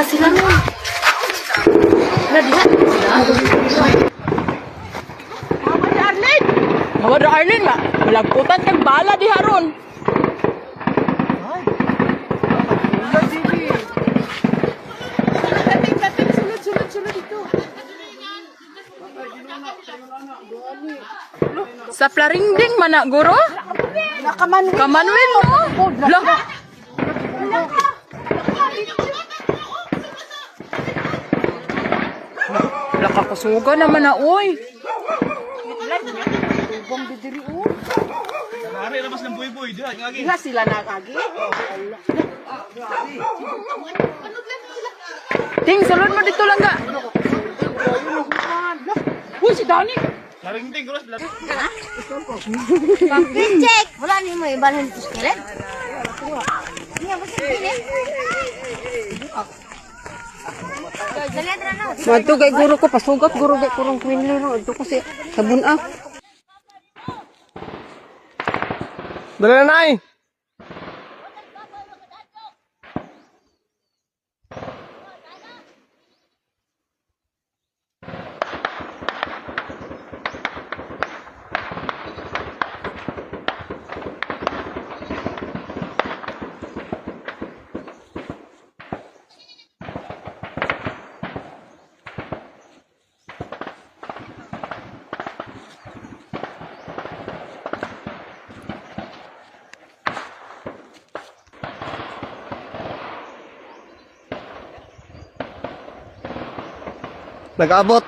na sila nun. Na diha. Mawad Arlene nga. Malagputan kag bala di haron. Sa Plaringding man na, guro? Kamanwin mo? Lah. Lakakusuga naman na, uy. Tubong didiri o. Nari labas ng buy-buy, diha ngagi. Diha sila nagagi. Ting, sulod mo dito lang ga. Uy, si Dani. Laring-ting gulas. Check. Wala ni mo ibalhin sa skelet. Niya ba sa pilit? Madto kay guro ko pasugat guro kay kurong kwinli ro adto ko si sabon ah. Dala na nay. Nag-abot.